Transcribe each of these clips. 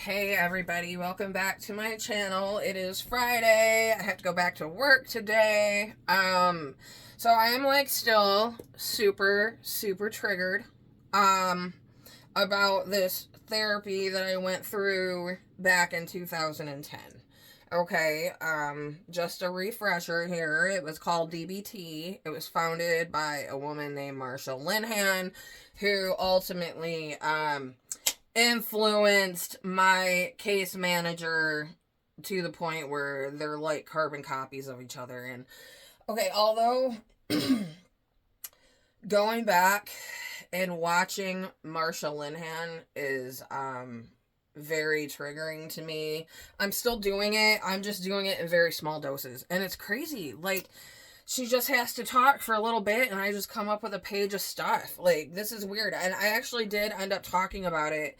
Hey everybody, welcome back to my channel. It is Friday. I have to go back to work today. So I am like still super triggered about this therapy that I went through back in 2010. Okay, just a refresher here. It was called DBT. It was founded by a woman named Marsha Linhan, who ultimately influenced my case manager to the point where they're like carbon copies of each other. And okay, although going back and watching Marsha Linhan is very triggering to me. I'm still doing it. I'm just doing it in very small doses. And it's crazy. Like, she just has to talk for a little bit and I just come up with a page of stuff. Like, this is weird. And I actually did end up talking about it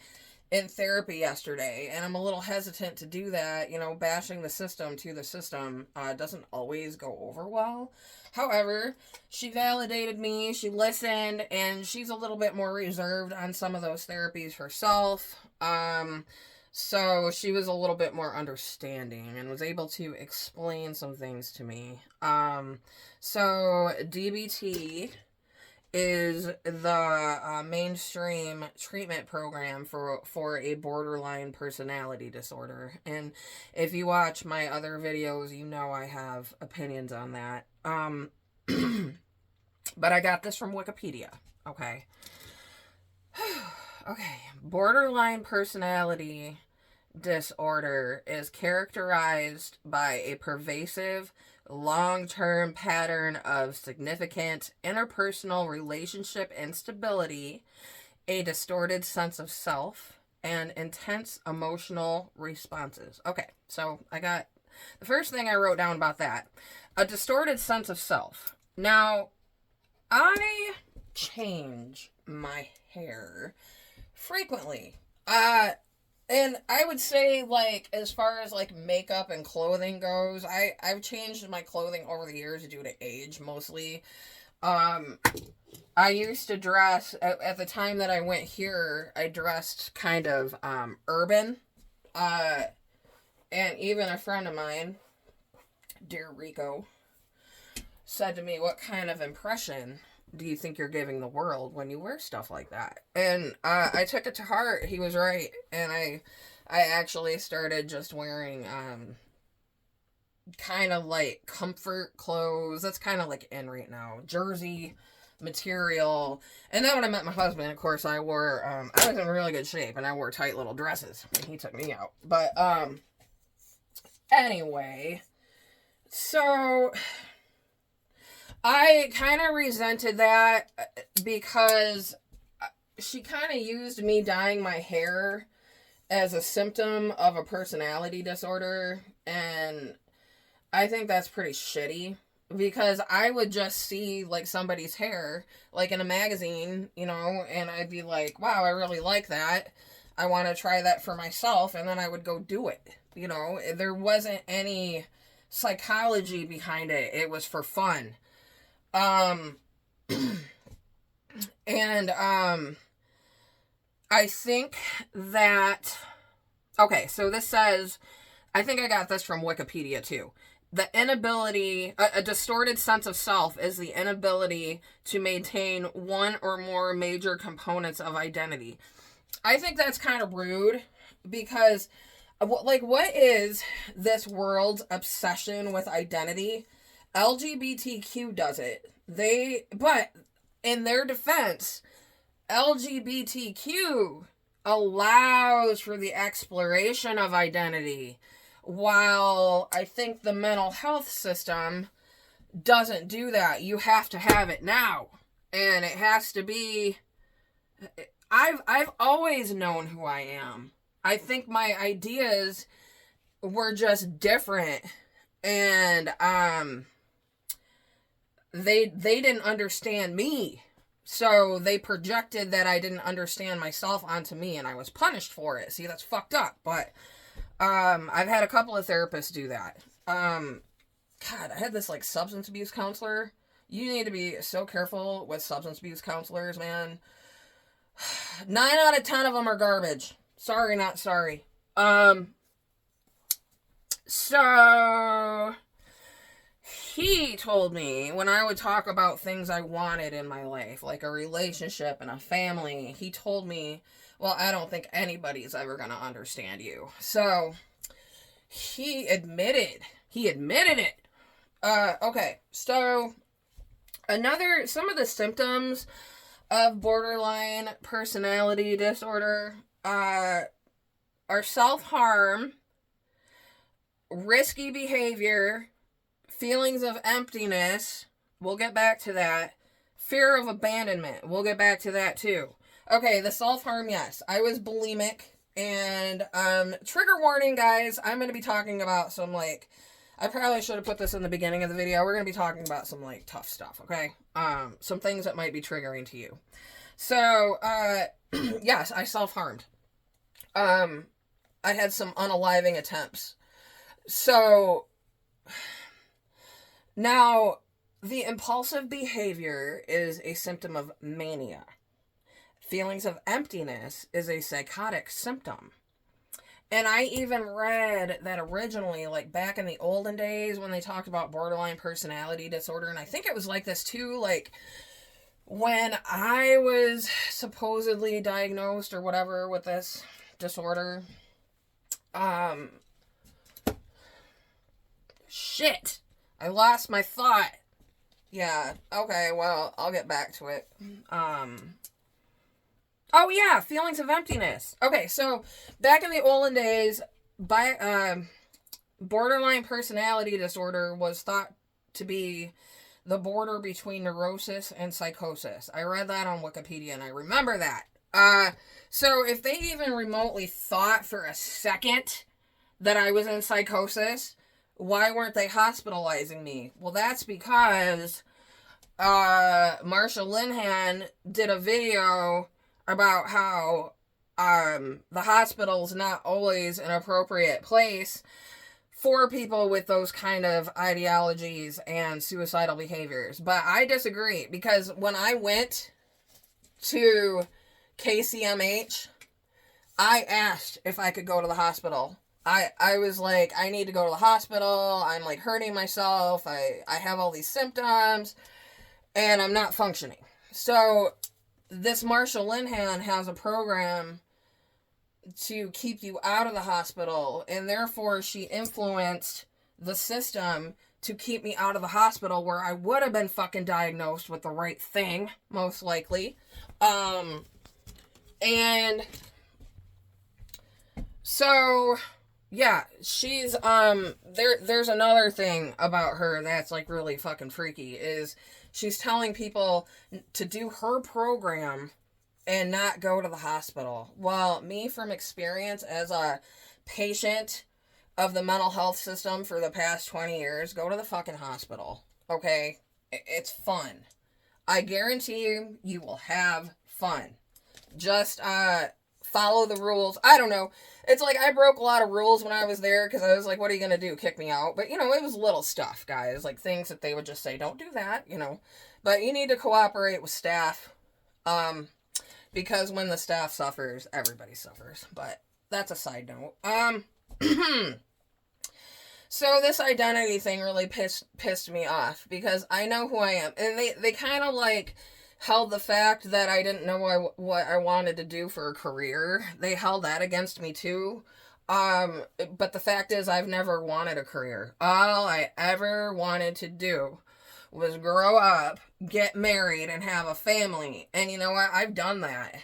in therapy yesterday. And I'm a little hesitant to do that. You know, bashing the system to the system doesn't always go over well. However, she validated me, she listened, and she's a little bit more reserved on some of those therapies herself. So she was a little bit more understanding and was able to explain some things to me. So DBT is the mainstream treatment program for a borderline personality disorder. And if you watch my other videos, you know I have opinions on that. But I got this from Wikipedia. Okay. Okay. Borderline personality disorder is characterized by a pervasive, long-term pattern of significant interpersonal relationship instability, a distorted sense of self, and intense emotional responses. Okay, so I got the first thing I wrote down about that. A distorted sense of self. Now, I change my hair frequently. And I would say, like, as far as, like, makeup and clothing goes, I've changed my clothing over the years due to age, mostly. I used to dress, at the time that I went here, I dressed kind of, urban. And even a friend of mine, dear Rico, said to me, what kind of impression do you think you're giving the world when you wear stuff like that? And I took it to heart. He was right. And I actually started just wearing kind of like comfort clothes. That's kind of like in right now. Jersey material. And then when I met my husband, of course, I wore, I was in really good shape and I wore tight little dresses when he took me out. But anyway, so I kind of resented that because she kind of used me dyeing my hair as a symptom of a personality disorder. And I think that's pretty shitty because I would just see like somebody's hair like in a magazine, you know, and I'd be like, wow, I really like that. I want to try that for myself. And then I would go do it. You know, there wasn't any psychology behind it. It was for fun. And I think that, okay, so this says, I think I got this from Wikipedia too. The inability, a distorted sense of self is the inability to maintain one or more major components of identity. I think that's kind of rude because, like, what is this world's obsession with identity? LGBTQ does it. But in their defense, LGBTQ allows for the exploration of identity, while I think the mental health system doesn't do that. You have to have it now. And it has to be, I've always known who I am. I think my ideas were just different. And they didn't understand me. So they projected that I didn't understand myself onto me and I was punished for it. See, that's fucked up. But I've had a couple of therapists do that. God, I had this like substance abuse counselor. You need to be so careful with substance abuse counselors, man. 9 out of 10 of them are garbage. Sorry, not sorry. So he told me when I would talk about things I wanted in my life, like a relationship and a family, he told me, well, I don't think anybody's ever going to understand you. So he admitted it. Okay. So some of the symptoms of borderline personality disorder, are self-harm, risky behavior, feelings of emptiness, we'll get back to that, fear of abandonment, we'll get back to that too. Okay, the self-harm, yes. I was bulimic, and, trigger warning, guys, I'm going to be talking about some, like, I probably should have put this in the beginning of the video, we're going to be talking about some, like, tough stuff, okay? Some things that might be triggering to you. So, yes, I self-harmed. I had some unaliving attempts. So, now, the impulsive behavior is a symptom of mania. Feelings of emptiness is a psychotic symptom. And I even read that originally, like back in the olden days when they talked about borderline personality disorder, and I think it was like this too, like when I was supposedly diagnosed or whatever with this disorder, shit, I lost my thought. Yeah, okay, well, I'll get back to it. Oh yeah, feelings of emptiness. Okay, so back in the olden days, borderline personality disorder was thought to be the border between neurosis and psychosis. I read that on Wikipedia and I remember that. So if they even remotely thought for a second that I was in psychosis, why weren't they hospitalizing me? Well, that's because Marsha Linhan did a video about how the hospital's not always an appropriate place for people with those kind of ideologies and suicidal behaviors. But I disagree, because when I went to KCMH, I asked if I could go to the hospital. I was like, I need to go to the hospital. I'm like hurting myself. I have all these symptoms and I'm not functioning. So this Marsha Linhan has a program to keep you out of the hospital, and therefore she influenced the system to keep me out of the hospital, where I would have been fucking diagnosed with the right thing, most likely. And so yeah, she's there's another thing about her that's like really fucking freaky, is she's telling people to do her program and not go to the hospital. Well, me, from experience as a patient of the mental health system for the past 20 years, go to the fucking hospital. Okay? It's fun. I guarantee you, you will have fun. Just follow the rules. I don't know. It's like I broke a lot of rules when I was there, because I was like, what are you going to do? Kick me out? But, you know, it was little stuff, guys. Like things that they would just say, don't do that, you know. But you need to cooperate with staff. Because when the staff suffers, everybody suffers. But that's a side note. So this identity thing really pissed me off, because I know who I am. And they kind of like held the fact that I didn't know what I wanted to do for a career. They held that against me too. But the fact is, I've never wanted a career. All I ever wanted to do was grow up, get married, and have a family. And you know what? I've done that.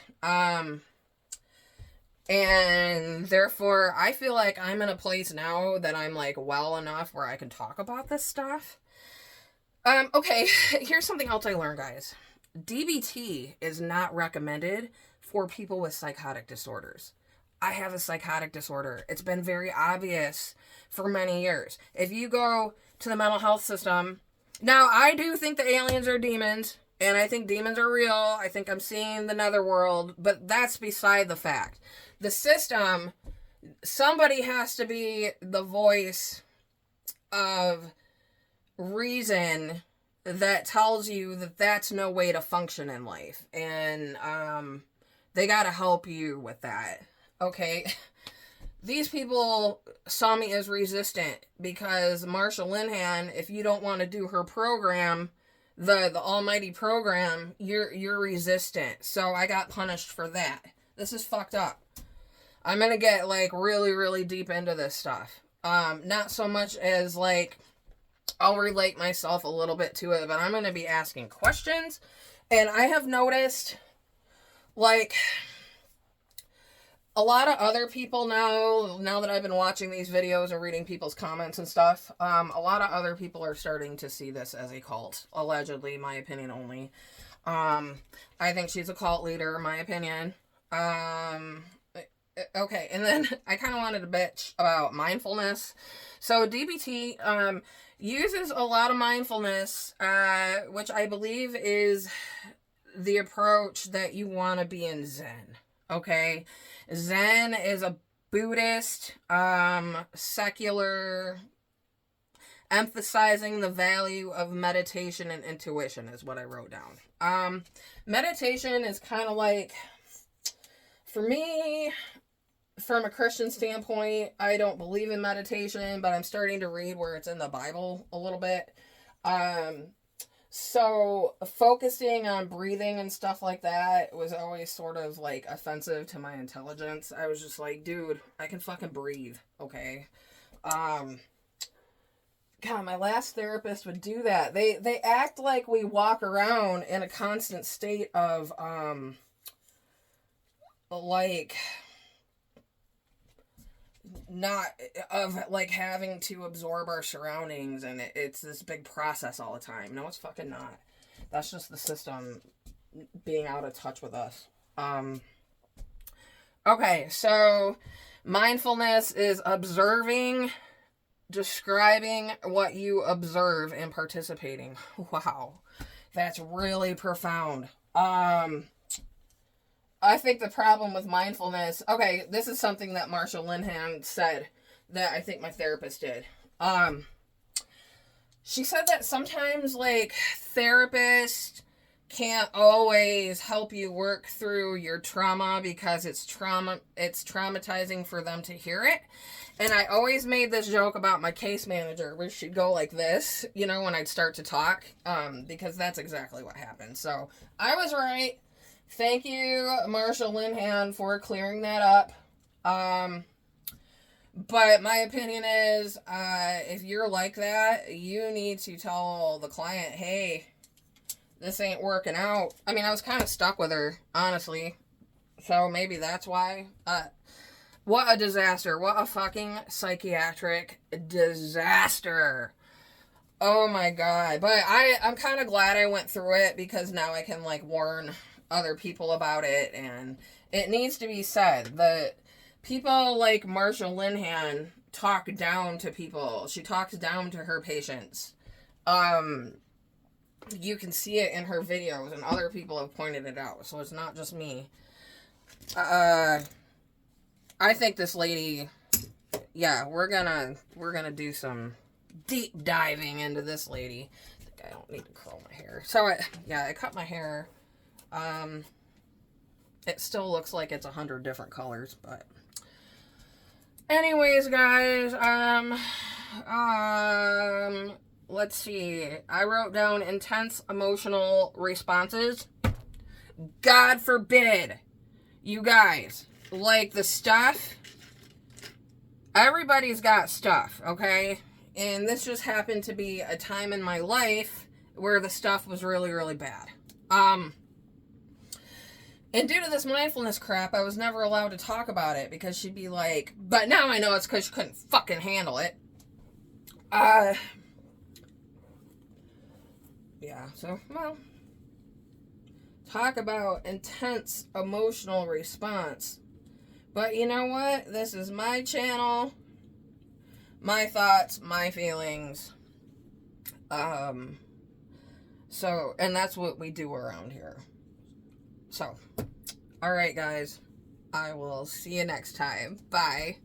And therefore, I feel like I'm in a place now that I'm like well enough where I can talk about this stuff. Okay, here's something else I learned, guys. DBT is not recommended for people with psychotic disorders. I have a psychotic disorder. It's been very obvious for many years. If you go to the mental health system, now I do think the aliens are demons, and I think demons are real. I think I'm seeing the netherworld, but that's beside the fact. The system, somebody has to be the voice of reason that tells you that that's no way to function in life. And they got to help you with that. Okay? these people saw me as resistant because Marsha Linhan, if you don't want to do her program, the almighty program, you're resistant. So I got punished for that. This is fucked up. I'm gonna get like really, really deep into this stuff. Not so much as like I'll relate myself a little bit to it, but I'm gonna be asking questions. And I have noticed like a lot of other people now that I've been watching these videos and reading people's comments and stuff, a lot of other people are starting to see this as a cult. Allegedly, my opinion only. I think she's a cult leader, my opinion. Okay, and then I kind of wanted to bitch about mindfulness. So DBT uses a lot of mindfulness, which I believe is the approach that you want to be in Zen. Okay, Zen is a Buddhist, secular, emphasizing the value of meditation and intuition is what I wrote down. Meditation is kind of like, for me, from a Christian standpoint, I don't believe in meditation, but I'm starting to read where it's in the Bible a little bit. So focusing on breathing and stuff like that was always sort of like offensive to my intelligence. I was just like, dude, I can fucking breathe, okay? God, my last therapist would do that. They act like we walk around in a constant state of like not of like having to absorb our surroundings, and it's this big process all the time. No, it's fucking not. That's just the system being out of touch with us. Okay, so mindfulness is observing, describing what you observe, and participating. Wow, that's really profound. I think the problem with mindfulness, okay, this is something that Marsha Linhan said that I think my therapist did. She said that sometimes, like, therapists can't always help you work through your trauma because it's traumatizing for them to hear it. And I always made this joke about my case manager where she'd go like this, you know, when I'd start to talk, because that's exactly what happened. So I was right. Thank you, Marsha Linhan, for clearing that up. But my opinion is, if you're like that, you need to tell the client, hey, this ain't working out. I mean, I was kind of stuck with her, honestly. So maybe that's why. What a disaster. What a fucking psychiatric disaster. Oh my God. But I'm kind of glad I went through it because now I can, like, warn other people about it, and it needs to be said that people like Marsha Linhan talk down to people. She talks down to her patients. You can see it in her videos, and other people have pointed it out, so it's not just me. I think this lady, yeah, we're gonna do some deep diving into this lady. I think I don't need to curl my hair. So I cut my hair. It still looks like it's 100 different colors, but anyways, guys, let's see. I wrote down intense emotional responses. God forbid, you guys, like the stuff. Everybody's got stuff, okay? And this just happened to be a time in my life where the stuff was really, really bad. And due to this mindfulness crap, I was never allowed to talk about it because she'd be like, but now I know it's because she couldn't fucking handle it. Yeah, so, well, talk about intense emotional response. But you know what? This is my channel, my thoughts, my feelings. So, and that's what we do around here. So, alright guys, I will see you next time. Bye.